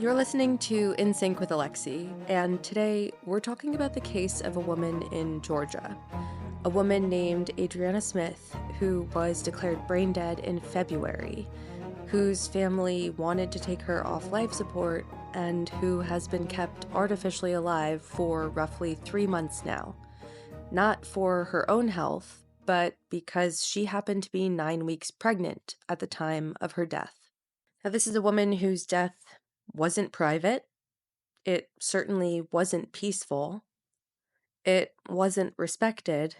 You're listening to In Sync with Alexi, and today we're talking about the case of a woman in Georgia. A woman named Adriana Smith, who was declared brain dead in February, whose family wanted to take her off life support, and who has been kept artificially alive for roughly 3 months now. Not for her own health, but because she happened to be 9 weeks pregnant at the time of her death. Now, this is a woman whose death wasn't private. It certainly wasn't peaceful. It wasn't respected,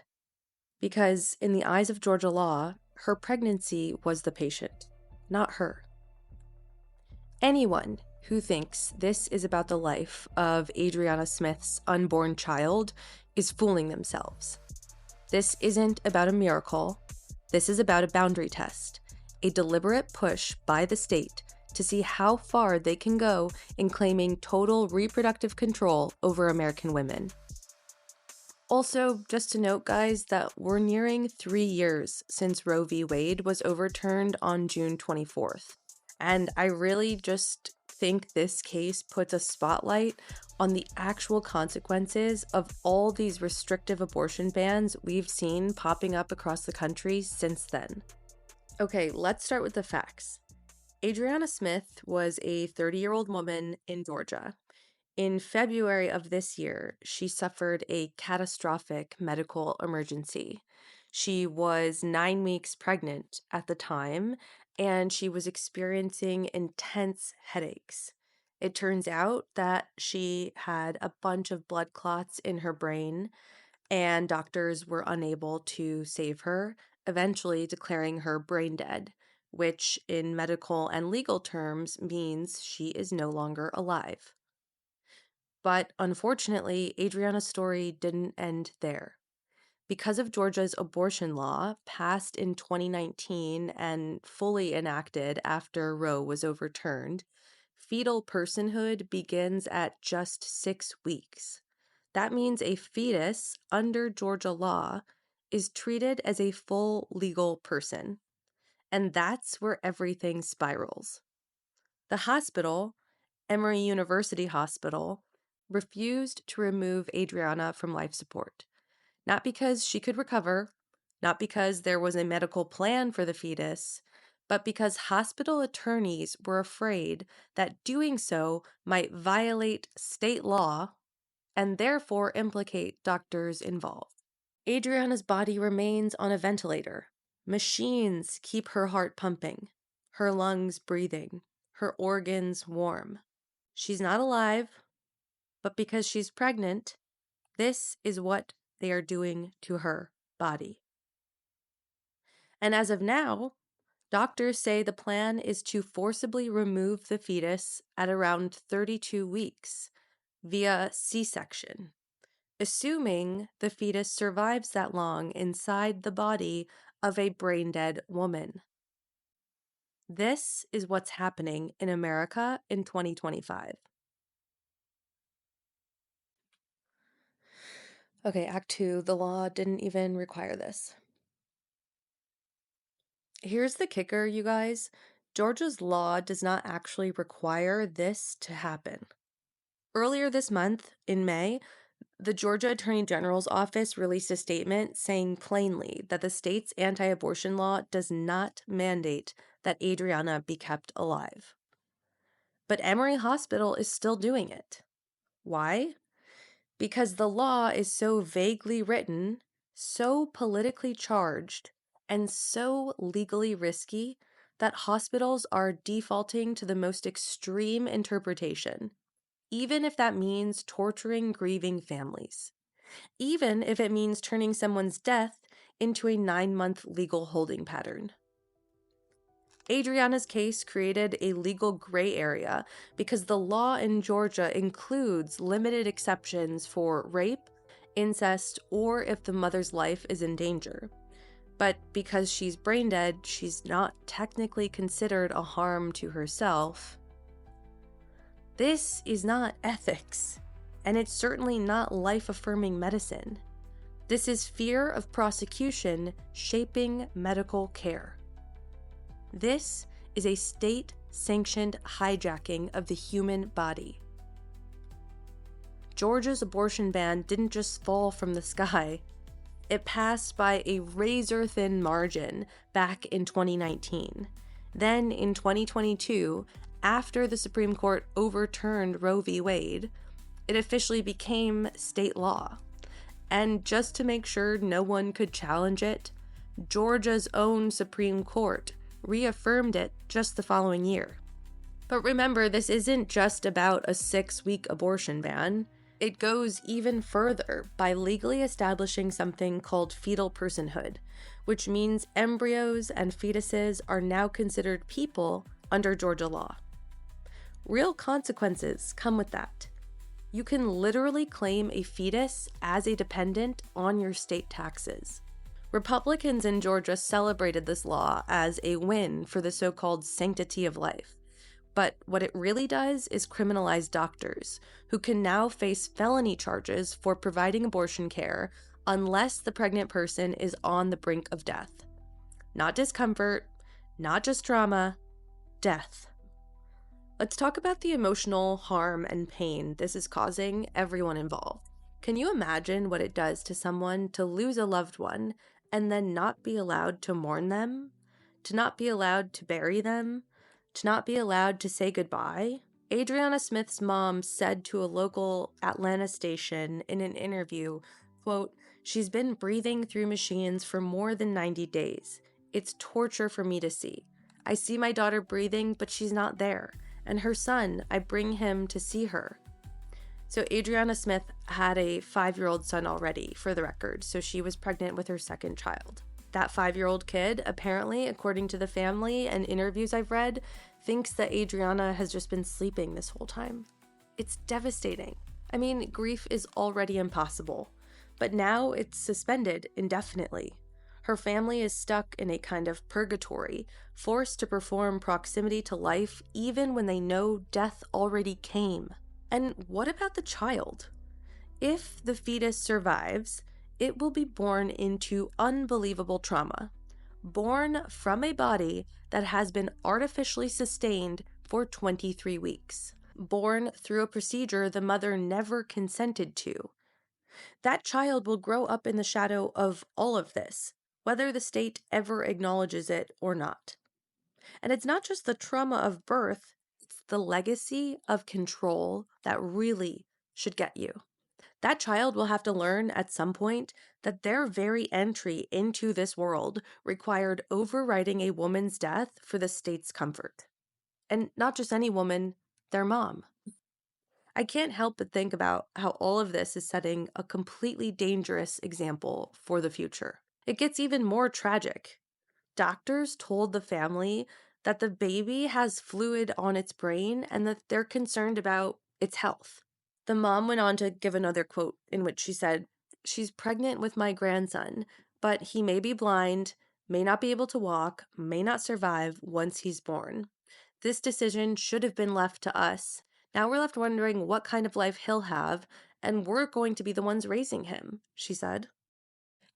because in the eyes of Georgia law, her pregnancy was the patient, not her. Anyone who thinks this is about the life of Adriana Smith's unborn child is fooling themselves. This isn't about a miracle. This is about a boundary test, a deliberate push by the state to see how far they can go in claiming total reproductive control over American women. Also, just to note, guys, that we're nearing 3 years since Roe v. Wade was overturned on June 24th. And I really just think this case puts a spotlight on the actual consequences of all these restrictive abortion bans we've seen popping up across the country since then. Okay, let's start with the facts. Adriana Smith was a 30-year-old woman in Georgia. In February of this year, she suffered a catastrophic medical emergency. She was 9 weeks pregnant at the time, and she was experiencing intense headaches. It turns out that she had a bunch of blood clots in her brain, and doctors were unable to save her, eventually declaring her brain dead, which in medical and legal terms means she is no longer alive. But unfortunately, Adriana's story didn't end there. Because of Georgia's abortion law, passed in 2019 and fully enacted after Roe was overturned, fetal personhood begins at just 6 weeks. That means a fetus, under Georgia law, is treated as a full legal person. And that's where everything spirals. The hospital, Emory University Hospital, refused to remove Adriana from life support. Not because she could recover, not because there was a medical plan for the fetus, but because hospital attorneys were afraid that doing so might violate state law and therefore implicate doctors involved. Adriana's body remains on a ventilator. Machines keep her heart pumping, her lungs breathing, her organs warm. She's not alive, but because she's pregnant, this is what they are doing to her body. And as of now, doctors say the plan is to forcibly remove the fetus at around 32 weeks via C-section, assuming the fetus survives that long inside the body of a brain-dead woman. This is what's happening in America in 2025. Okay, Act 2, the law didn't even require this. Here's the kicker, you guys. Georgia's law does not actually require this to happen. Earlier this month, in May, the Georgia Attorney General's office released a statement saying plainly that the state's anti-abortion law does not mandate that Adriana be kept alive. But Emory Hospital is still doing it. Why? Because the law is so vaguely written, so politically charged, and so legally risky that hospitals are defaulting to the most extreme interpretation, even if that means torturing grieving families, even if it means turning someone's death into a 9-month legal holding pattern. Adriana's case created a legal gray area because the law in Georgia includes limited exceptions for rape, incest, or if the mother's life is in danger. But because she's brain dead, she's not technically considered a harm to herself. This is not ethics, and it's certainly not life-affirming medicine. This is fear of prosecution shaping medical care. This is a state state-sanctioned hijacking of the human body. Georgia's abortion ban didn't just fall from the sky. It passed by a razor-thin margin back in 2019. Then, in 2022, after the Supreme Court overturned Roe v. Wade, it officially became state law. And just to make sure no one could challenge it, Georgia's own Supreme Court reaffirmed it just the following year. But remember, this isn't just about a 6-week abortion ban. It goes even further by legally establishing something called fetal personhood, which means embryos and fetuses are now considered people under Georgia law. Real consequences come with that. You can literally claim a fetus as a dependent on your state taxes. Republicans in Georgia celebrated this law as a win for the so-called sanctity of life. But what it really does is criminalize doctors, who can now face felony charges for providing abortion care unless the pregnant person is on the brink of death. Not discomfort, not just trauma, death. Let's talk about the emotional harm and pain this is causing everyone involved. Can you imagine what it does to someone to lose a loved one and then not be allowed to mourn them, to not be allowed to bury them, to not be allowed to say goodbye? Adriana Smith's mom said to a local Atlanta station in an interview, quote, "She's been breathing through machines for more than 90 days. It's torture for me to see. I see my daughter breathing, but she's not there. And her son, I bring him to see her." So Adriana Smith had a 5-year-old son already, for the record, so she was pregnant with her second child. That 5-year-old kid, apparently, according to the family and interviews I've read, thinks that Adriana has just been sleeping this whole time. It's devastating. I mean, grief is already impossible, but now it's suspended indefinitely. Her family is stuck in a kind of purgatory, forced to perform proximity to life even when they know death already came. And what about the child? If the fetus survives, it will be born into unbelievable trauma, born from a body that has been artificially sustained for 23 weeks, born through a procedure the mother never consented to. That child will grow up in the shadow of all of this, whether the state ever acknowledges it or not. And it's not just the trauma of birth, it's the legacy of control that really should get you. That child will have to learn at some point that their very entry into this world required overriding a woman's death for the state's comfort. And not just any woman, their mom. I can't help but think about how all of this is setting a completely dangerous example for the future. It gets even more tragic. Doctors told the family that the baby has fluid on its brain and that they're concerned about its health. The mom went on to give another quote in which she said, "She's pregnant with my grandson, but he may be blind, may not be able to walk, may not survive once he's born. This decision should have been left to us. Now we're left wondering what kind of life he'll have, and we're going to be the ones raising him," she said.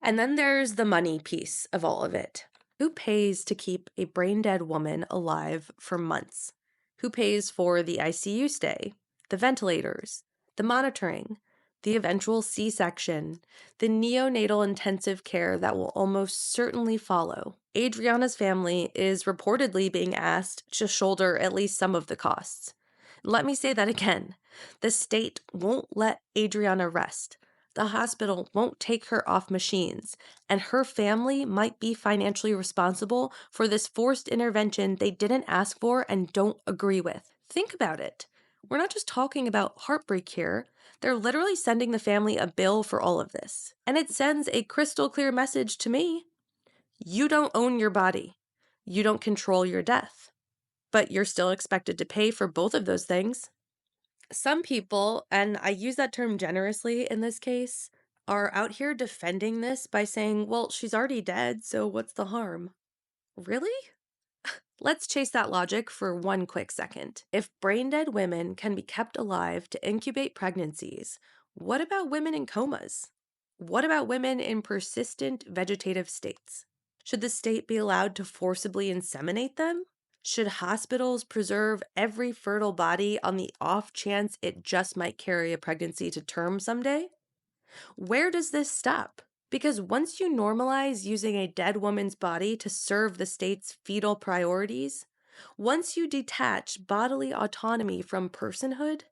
And then there's the money piece of all of it. Who pays to keep a brain-dead woman alive for months? Who pays for the ICU stay, the ventilators, the monitoring, the eventual C-section, the neonatal intensive care that will almost certainly follow? Adriana's family is reportedly being asked to shoulder at least some of the costs. Let me say that again. The state won't let Adriana rest. The hospital won't take her off machines, and her family might be financially responsible for this forced intervention they didn't ask for and don't agree with. Think about it. We're not just talking about heartbreak here. They're literally sending the family a bill for all of this. And it sends a crystal clear message to me. You don't own your body. You don't control your death. But you're still expected to pay for both of those things. Some people, and I use that term generously in this case, are out here defending this by saying, well, she's already dead, so what's the harm? Really? Let's chase that logic for one quick second. If brain-dead women can be kept alive to incubate pregnancies, what about women in comas? What about women in persistent vegetative states? Should the state be allowed to forcibly inseminate them? Should hospitals preserve every fertile body on the off chance it just might carry a pregnancy to term someday? Where does this stop? Because once you normalize using a dead woman's body to serve the state's fetal priorities, once you detach bodily autonomy from personhood,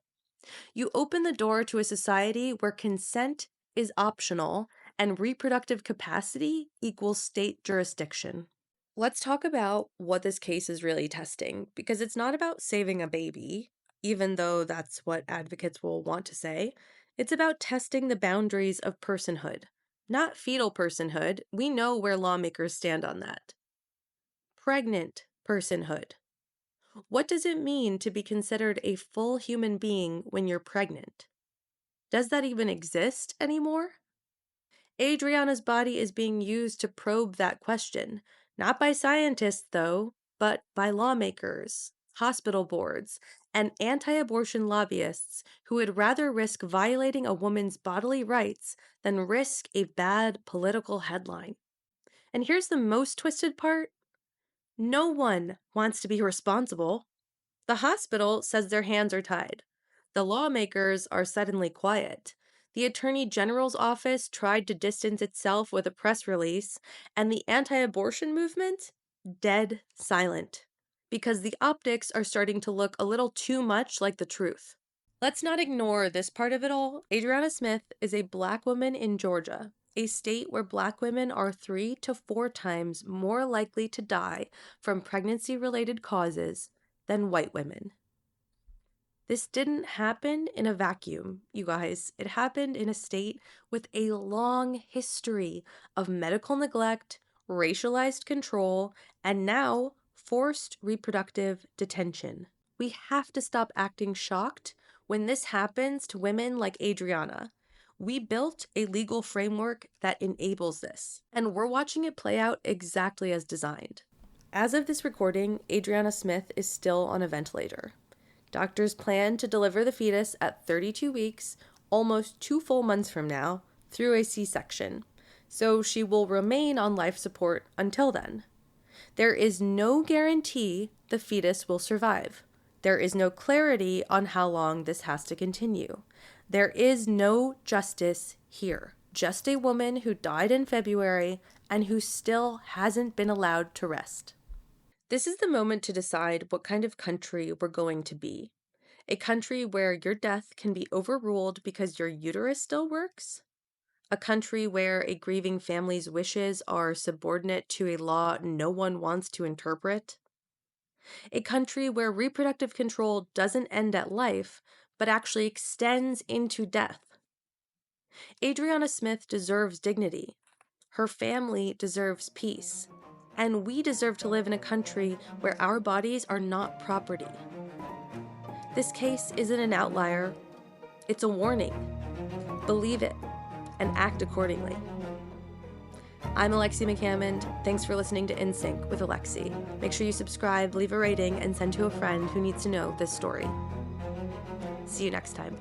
you open the door to a society where consent is optional and reproductive capacity equals state jurisdiction. Let's talk about what this case is really testing, because it's not about saving a baby, even though that's what advocates will want to say. It's about testing the boundaries of personhood, not fetal personhood. We know where lawmakers stand on that. Pregnant personhood. What does it mean to be considered a full human being when you're pregnant? Does that even exist anymore? Adriana's body is being used to probe that question, not by scientists, though, but by lawmakers, hospital boards, and anti abortion lobbyists who would rather risk violating a woman's bodily rights than risk a bad political headline. And here's the most twisted part: no one wants to be responsible. The hospital says their hands are tied. The lawmakers are suddenly quiet. The Attorney General's office tried to distance itself with a press release, and the anti-abortion movement, dead silent. Because the optics are starting to look a little too much like the truth. Let's not ignore this part of it all. Adriana Smith is a Black woman in Georgia, a state where Black women are 3 to 4 times more likely to die from pregnancy-related causes than white women. This didn't happen in a vacuum, you guys. It happened in a state with a long history of medical neglect, racialized control, and now forced reproductive detention. We have to stop acting shocked when this happens to women like Adriana. We built a legal framework that enables this, and we're watching it play out exactly as designed. As of this recording, Adriana Smith is still on a ventilator. Doctors plan to deliver the fetus at 32 weeks, almost 2 full months from now, through a C-section, so she will remain on life support until then. There is no guarantee the fetus will survive. There is no clarity on how long this has to continue. There is no justice here. Just a woman who died in February and who still hasn't been allowed to rest. This is the moment to decide what kind of country we're going to be. A country where your death can be overruled because your uterus still works? A country where a grieving family's wishes are subordinate to a law no one wants to interpret? A country where reproductive control doesn't end at life, but actually extends into death? Adriana Smith deserves dignity. Her family deserves peace. And we deserve to live in a country where our bodies are not property. This case isn't an outlier. It's a warning. Believe it and act accordingly. I'm Alexi McCammond. Thanks for listening to In Sync with Alexi. Make sure you subscribe, leave a rating, and send to a friend who needs to know this story. See you next time.